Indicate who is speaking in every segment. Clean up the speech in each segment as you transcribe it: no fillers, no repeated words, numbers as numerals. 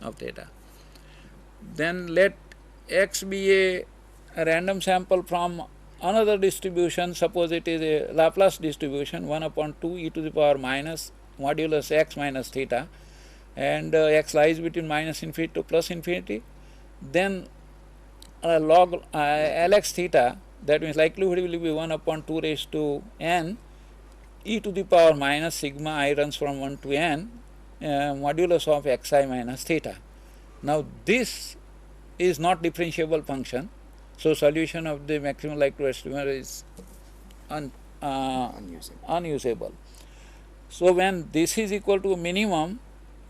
Speaker 1: of theta. Then let x be a random sample from another distribution. Suppose it is a Laplace distribution 1 upon 2 e to the power minus modulus x minus theta, and x lies between minus infinity to plus infinity. Then log Lx theta, that means likelihood will be 1 upon 2 raised to n e to the power minus sigma I runs from 1 to n modulus of xi minus theta. Now this is not differentiable function, so solution of the maximum likelihood estimate is unusable. So when this is equal to minimum,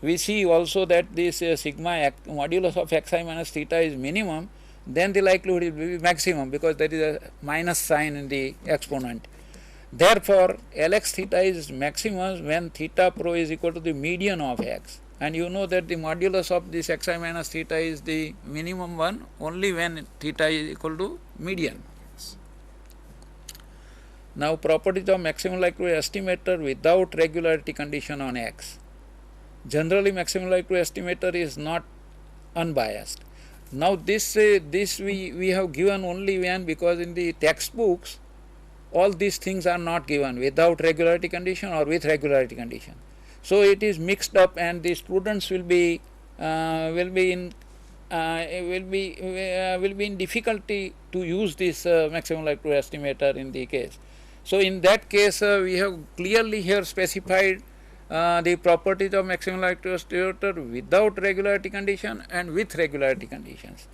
Speaker 1: we see also that this sigma modulus of xi minus theta is minimum, then the likelihood will be maximum because there is a minus sign in the exponent. Therefore, Lx theta is maximum when theta pro is equal to the median of x, and you know that the modulus of this xi minus theta is the minimum one only when theta is equal to median. Now, properties of maximum likelihood estimator without regularity condition on x. Generally, maximum likelihood estimator is not unbiased. Now, this we have given only when, because in the textbooks all these things are not given without regularity condition or with regularity condition. So it is mixed up, and the students will be in difficulty to use this maximum likelihood estimator in the case. So in that case, we have clearly here specified the properties of maximum likelihood estimator without regularity condition and with regularity conditions.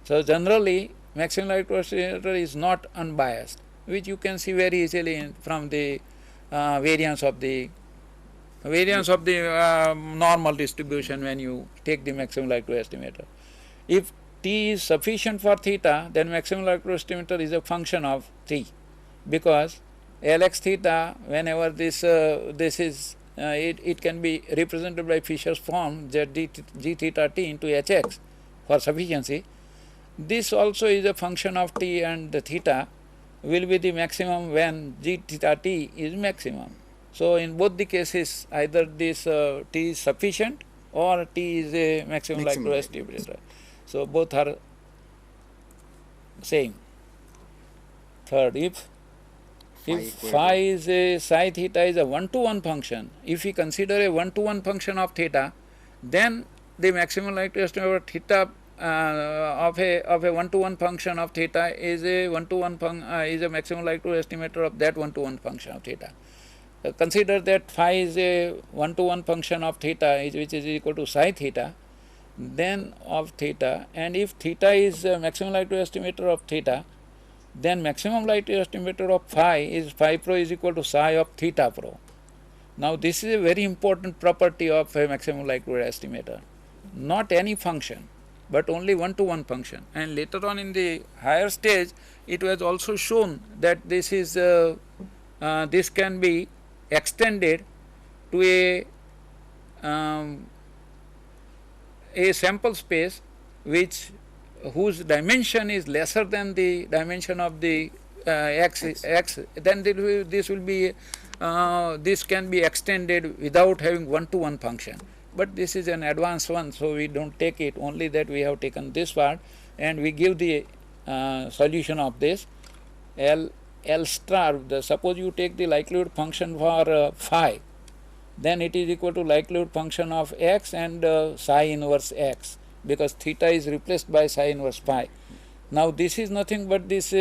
Speaker 1: So generally, maximum likelihood estimator is not unbiased, which you can see very easily from the variance of the normal distribution when you take the maximum likelihood estimator. If t is sufficient for theta, then maximum likelihood estimator is a function of t, because Lx theta, whenever this is it can be represented by Fisher's form g theta t into hx for sufficiency. This also is a function of t, and the theta will be the maximum when g theta t is maximum. So in both the cases, either this t is sufficient or t is a maximum likelihood estimator. So both are same. Third, if phi is a psi theta is a 1-to-1 function, if we consider a 1-to-1 function of theta, then the maximum likelihood estimator of theta of a 1-to-1 function of theta is a 1-to-1 is a maximum likelihood estimator of that 1-to-1 function of theta. Consider that phi is a 1-to-1 function of theta, which is equal to psi theta, then of theta, and if theta is a maximum likelihood estimator of theta, then maximum likelihood estimator of phi is phi pro is equal to psi of theta pro. Now this is a very important property of a maximum likelihood estimator. Not any function, but only 1-to-1 function. And later on in the higher stage, it was also shown that this is this can be extended to a sample space whose dimension is lesser than the dimension of the x, then this will be this can be extended without having 1-to-1 function. But this is an advanced one, so we don't take it, only that we have taken this part, and we give the solution of this. L star, suppose you take the likelihood function for phi, then it is equal to likelihood function of x and psi inverse x, because theta is replaced by psi inverse phi. Now this is nothing but this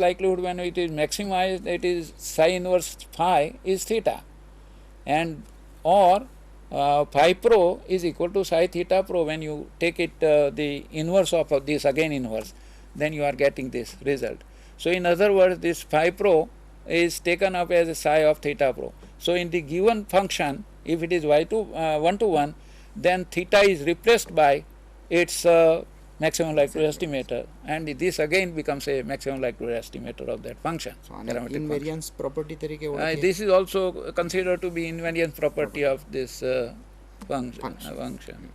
Speaker 1: likelihood when it is maximized, it is psi inverse phi is theta, and or phi pro is equal to psi theta pro. When you take it the inverse of this again inverse, then you are getting this result. So in other words, this phi pro is taken up as a psi of theta pro. So in the given function, if it is 1-to-1, then theta is replaced by its maximum likelihood estimator, and this again becomes a maximum likelihood estimator of that function.
Speaker 2: So invariance property tarike
Speaker 1: this is also considered to be invariance property of this function.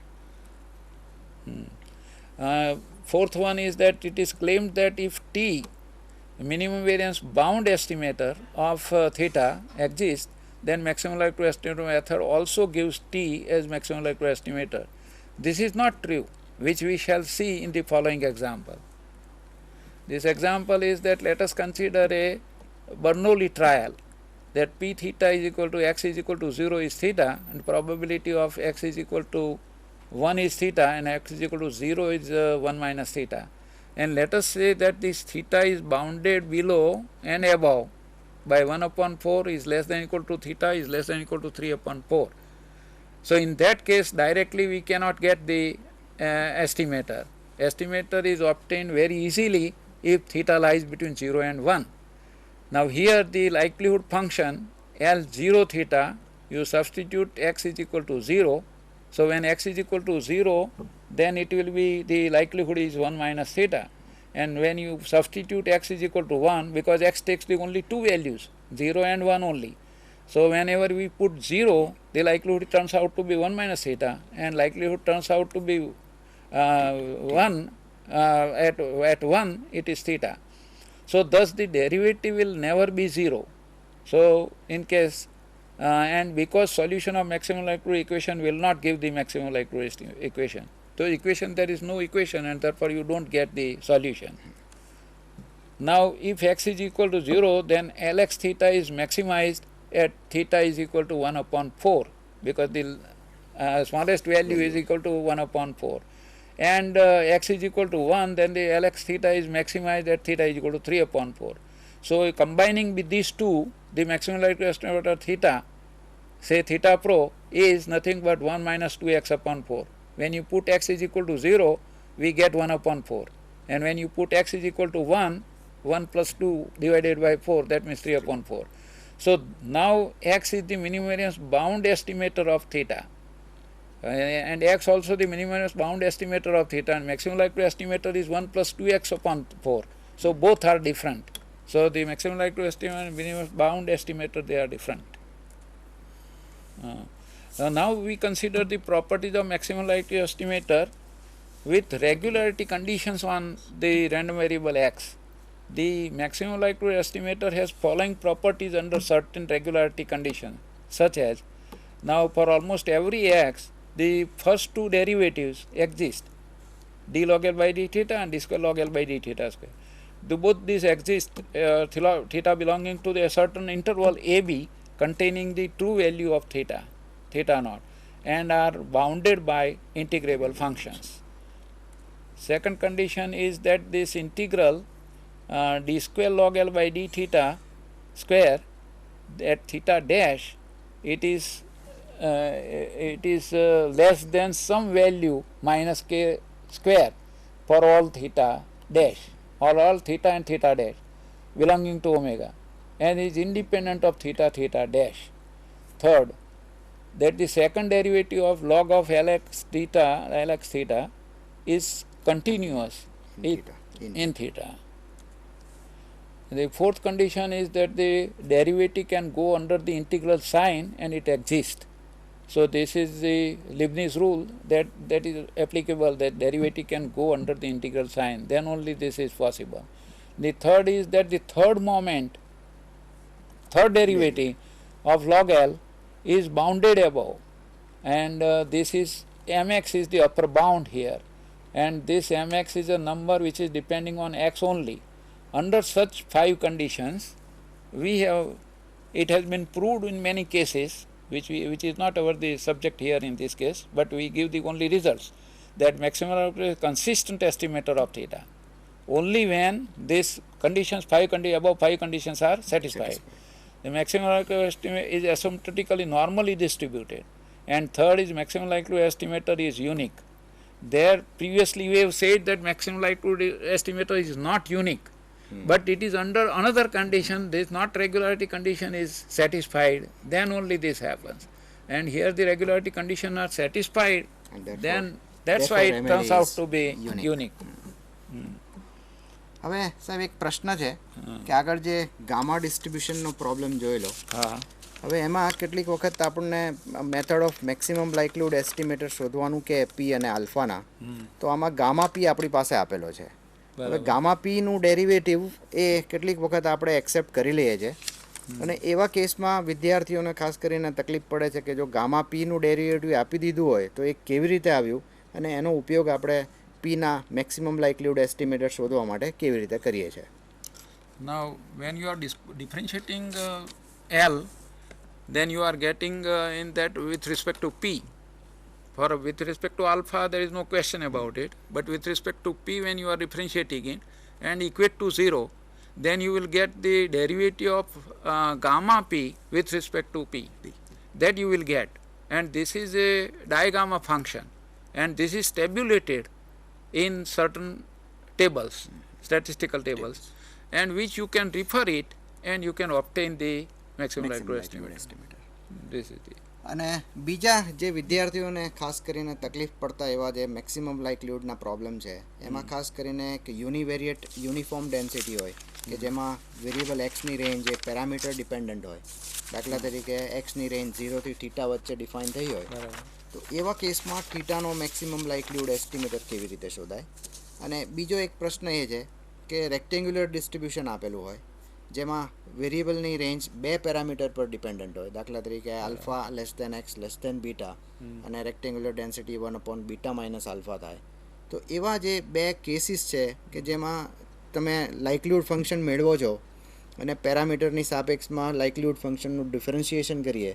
Speaker 1: Fourth one is that it is claimed that if t, minimum variance bound estimator of theta exists, then maximum likelihood estimator method also gives t as maximum likelihood estimator. This is not true, which we shall see in the following example. This example is that let us consider a Bernoulli trial, that p theta is equal to x is equal to 0 is theta, and probability of x is equal to 1 is theta, and x is equal to 0 is 1 minus theta. And let us say that this theta is bounded below and above by 1 upon 4 is less than equal to theta is less than equal to 3 upon 4. So in that case, directly we cannot get the estimator. Estimator is obtained very easily if theta lies between 0 and 1. Now here the likelihood function L0 theta, you substitute x is equal to 0. So when x is equal to 0, then it will be the likelihood is 1 minus theta. And when you substitute x is equal to 1, because x takes the only two values, 0 and 1 only. So whenever we put 0, the likelihood turns out to be 1 minus theta, and likelihood turns out to be 1, at 1 it is theta. So thus the derivative will never be 0. So in case, and because solution of maximum likelihood equation will not give the maximum likelihood equation. So equation, there is no equation, and therefore you don't get the solution. Now if x is equal to 0, then Lx theta is maximized at theta is equal to 1 upon 4, because the smallest value is equal to 1 upon 4. And x is equal to 1, then the Lx theta is maximized at theta is equal to 3 upon 4. So combining with these two, the maximum likelihood estimate of theta, say theta pro, is nothing but 1 minus 2x upon 4. When you put x is equal to 0, we get 1 upon 4. And when you put x is equal to 1, 1 plus 2 divided by 4, that means 3 upon 4. So now x is the minimum variance bound estimator of theta. And x also the minimum variance bound estimator of theta, and maximum likelihood estimator is 1 plus 2x upon 4. So both are different. So the maximum likelihood estimator and minimum bound estimator, they are different. Now we consider the properties of maximum likelihood estimator with regularity conditions on the random variable x. The maximum likelihood estimator has following properties under certain regularity conditions, such as, now for almost every x, the first two derivatives exist, d log L by d theta and d square log L by d theta square. Both these exist, theta belonging to a certain interval AB containing the true value of theta, theta naught, and are bounded by integrable functions. Second condition is that this integral d square log L by d theta square at theta dash, it is less than some value minus k square for all theta dash, or all theta and theta dash belonging to omega, and is independent of theta theta dash. Third, that the second derivative of log of Lx theta is continuous in theta. The fourth condition is that the derivative can go under the integral sign and it exists. So this is the Leibniz rule that is applicable, that derivative can go under the integral sign, then only this is possible. The third is that the third derivative of log L is bounded above, and this is mx is the upper bound here, and this mx is a number which is depending on x only. Under such 5 conditions, it has been proved in many cases, which is not the subject here in this case, but we give the only results, that maximum is a consistent estimator of theta only when these conditions, above 5 conditions are satisfied. The maximum likelihood estimate is asymptotically normally distributed, and third is maximum likelihood estimator is unique. There previously we have said that maximum likelihood estimator is not unique, but it is under another condition, this not regularity condition is satisfied, then only this happens. And here the regularity condition are satisfied, then that's why it turns out to be unique.
Speaker 2: હવે સાહેબ એક પ્રશ્ન છે કે આગળ જે gamma ડિસ્ટ્રીબ્યુશનનો problem જોયેલો, હવે એમાં કેટલીક વખત આપણને મેથડ ઓફ મેક્સિમમ લાઇકલીહુડ એસ્ટિમેટર શોધવાનું કે પી અને આલ્ફાના, તો આમાં ગામા પી આપણી પાસે આપેલો છે. હવે ગામા પીનું ડેરિવેટિવ એ કેટલીક વખત આપણે એક્સેપ્ટ કરી લઈએ છીએ, અને એવા કેસમાં વિદ્યાર્થીઓને ખાસ કરીને તકલીફ પડે છે કે જો ગામા પીનું ડેરિવેટિવ આપી દીધું હોય તો એ કેવી રીતે આવ્યું, અને એનો ઉપયોગ આપણે પીના મેક્સિમમ લાઇકલીહુડ એસ્ટિમેટર શોધવા માટે કેવી રીતે કરીએ છીએ.
Speaker 1: Now, when you are differentiating L, then you are getting in that with respect to P. With respect to alpha, there is no question about it. But with respect to P, when you are differentiating it and equate to 0, then you will get the derivative of gamma P with respect to P. That you will get. And this is a digamma function. And this is tabulated in certain tables, statistical tables, and which you can refer it and you can obtain the maximum likelihood estimate. This is the.
Speaker 2: અને બીજા જે વિદ્યાર્થીઓને ખાસ કરીને તકલીફ પડતા એવા જે મેક્સિમમ લાઇકલીહુડના પ્રોબ્લેમ છે એમાં ખાસ કરીને એક યુનિવેરિયેટ યુનિફોર્મ ડેન્સિટી હોય કે જેમાં વેરિયેબલ એક્સની રેન્જ એ પેરામીટર ડિપેન્ડન્ટ હોય. દાખલા તરીકે એક્સની રેન્જ 0 થી થીટા વચ્ચે ડિફાઇન થઈ હોય તો એવા કેસમાં થીટાનો મેક્સિમમ લાઇકલીહુડ એસ્ટિમેટર કેવી રીતે શોધાય. અને બીજો એક પ્રશ્ન એ છે કે રેક્ટેન્ગ્યુલર ડિસ્ટ્રીબ્યુશન આપેલું હોય જેમાં વેરિયેબલની રેન્જ બે પેરામીટર પર ડિપેન્ડન્ટ હોય. દાખલા તરીકે alpha less than X less than beta અને રેક્ટેન્ગ્યુલર ડેન્સિટી 1/β માઇનસ આલ્ફા થાય. તો એવા જે બે કેસીસ છે કે જેમાં તમે લાઇકલીહુડ ફંક્શન મેળવો છો અને પેરામીટરની સાપેક્ષમાં લાઇકલીહુડ ફંક્શનનું ડિફરન્શિએશન કરીએ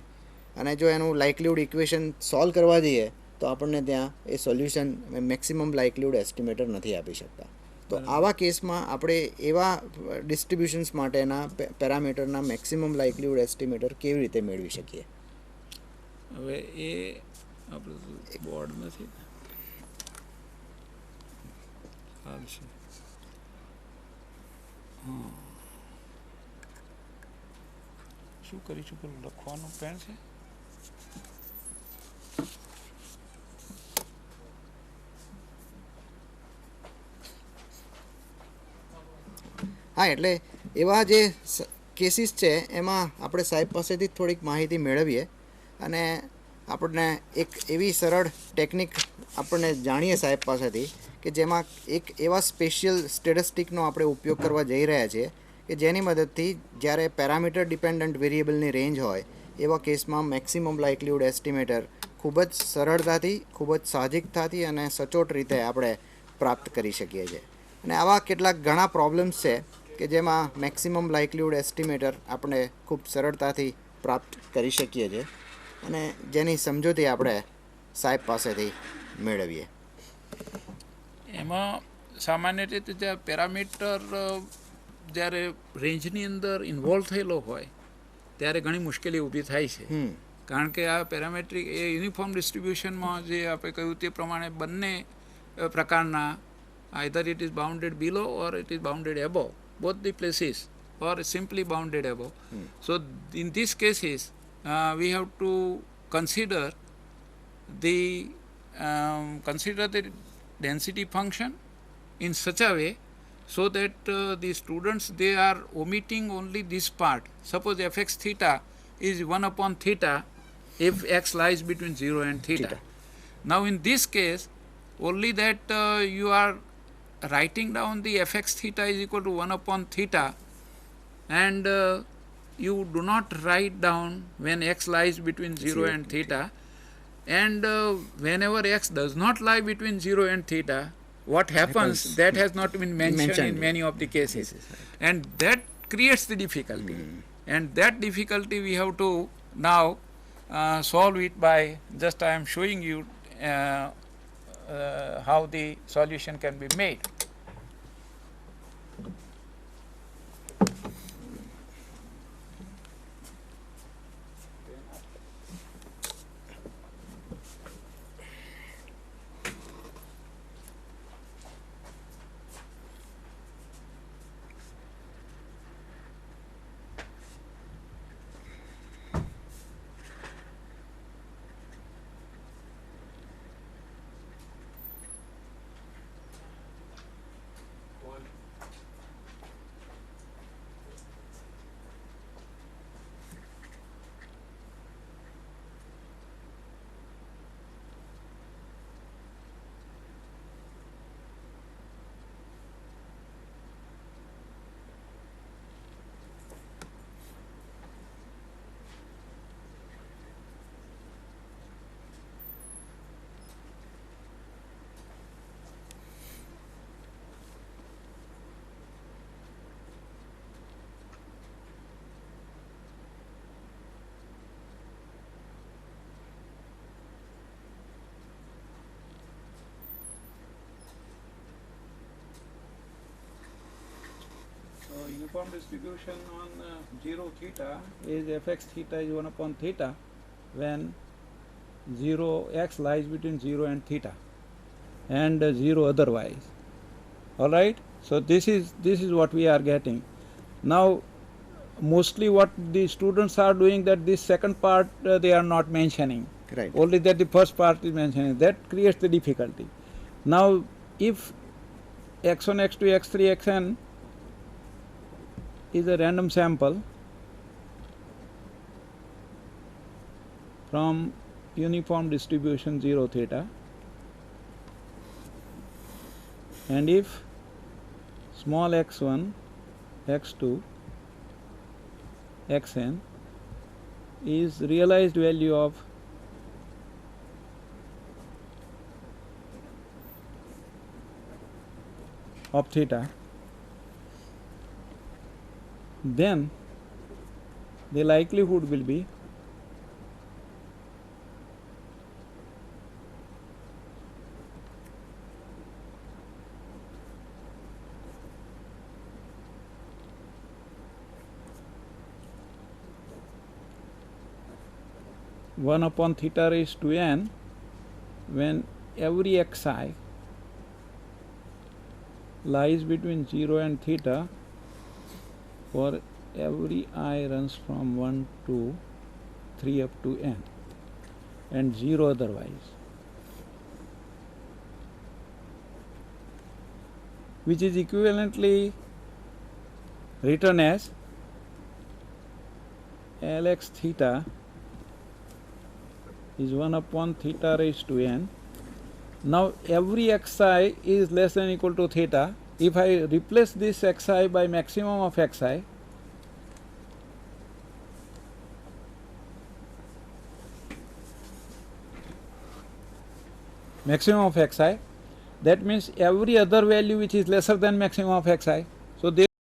Speaker 2: અને જો એનું લાઇકલીહુડ ઇક્વેશન સોલ્વ કરવા જઈએ તો આપણને ત્યાં એ સોલ્યુશન મેક્સિમમ લાઇકલીહુડ એસ્ટિમેટર નથી આપી શકતા. તો આવા કેસમાં આપણે એવા ડિસ્ટ્રીબ્યુશન્સ માટેના પેરામીટરના મેક્સિમમ લાઇકલીહુડ એસ્ટિમેટર કેવી રીતે મેળવી શકીએ.
Speaker 1: હવે એ આપણે બોર્ડ નથી ચાલશે. શું કરીશું પેલું લખવાનું પેન છે.
Speaker 2: હા, એટલે એવા જે કેસીસ છે એમાં આપણે સાહેબ પાસેથી થોડીક માહિતી મેળવીએ અને આપણને એક એવી સરળ ટેકનિક આપણને જાણીએ સાહેબ પાસેથી કે જેમાં એક એવા સ્પેશિયલ સ્ટેટિસ્ટિકનો આપણે ઉપયોગ કરવા જઈ રહ્યા છીએ કે જેની મદદથી જ્યારે પેરામીટર ડિપેન્ડન્ટ વેરિયેબલની રેન્જ હોય એવા કેસમાં મેક્સિમમ લાઇકલીહુડ એસ્ટિમેટર ખૂબ જ સરળતાથી ખૂબ જ સાહજિકતાથી અને સચોટ રીતે આપણે પ્રાપ્ત કરી શકીએ છીએ. અને આવા કેટલાક ઘણા પ્રોબ્લેમ્સ છે કે જેમાં મેક્સિમમ લાઇકલીહુડ એસ્ટિમેટર આપણે ખૂબ સરળતાથી પ્રાપ્ત કરી શકીએ છીએ અને જેની સમજૂતી આપણે સાહેબ પાસેથી મેળવીએ.
Speaker 1: એમાં સામાન્ય રીતે જે પેરામીટર જ્યારે રેન્જની અંદર ઇન્વોલ્વ થયેલો હોય ત્યારે ઘણી મુશ્કેલી ઊભી થાય છે. કારણ કે આ પેરામેટ્રિક એ યુનિફોર્મ ડિસ્ટ્રીબ્યુશનમાં જે આપણે કહ્યું તે પ્રમાણે બંને પ્રકારના either it is bounded below or it is bounded above, both the places, or simply bounded above. So in these cases we have to consider the density function in such a way so that the students they are omitting only this part. Suppose fx theta is 1/θ if x lies between 0 and theta. Now in this case only that you are writing down the fx theta is equal to 1/θ and you do not write down when x lies between 0 and theta, and whenever x does not lie between 0 and theta, what happens that has not been mentioned in many of the cases, and that creates the difficulty. And that difficulty we have to now solve it by just I am showing you how the solution can be made. uniform distribution on 0 theta is fx theta is 1 upon theta when 0x lies between 0 and theta and 0 otherwise. All right. So this is what we are getting. Now mostly what the students are doing, that this second part they are not mentioning.
Speaker 2: Right.
Speaker 1: Only that the first part is mentioning. That creates the difficulty. Now if x1, x2, x3, xn is a random sample from uniform distribution 0 theta, and if small x1, x2, xn is realized value of theta, then the likelihood will be one upon theta raised to n when every xi lies between 0 and theta for every I runs from 1 to 3 up to n and 0 otherwise, which is equivalently written as Lx theta is 1 upon theta raised to n. Now every xi is less than or equal to theta. If I replace this xi by maximum of xi, that means every other value which is lesser than maximum of xi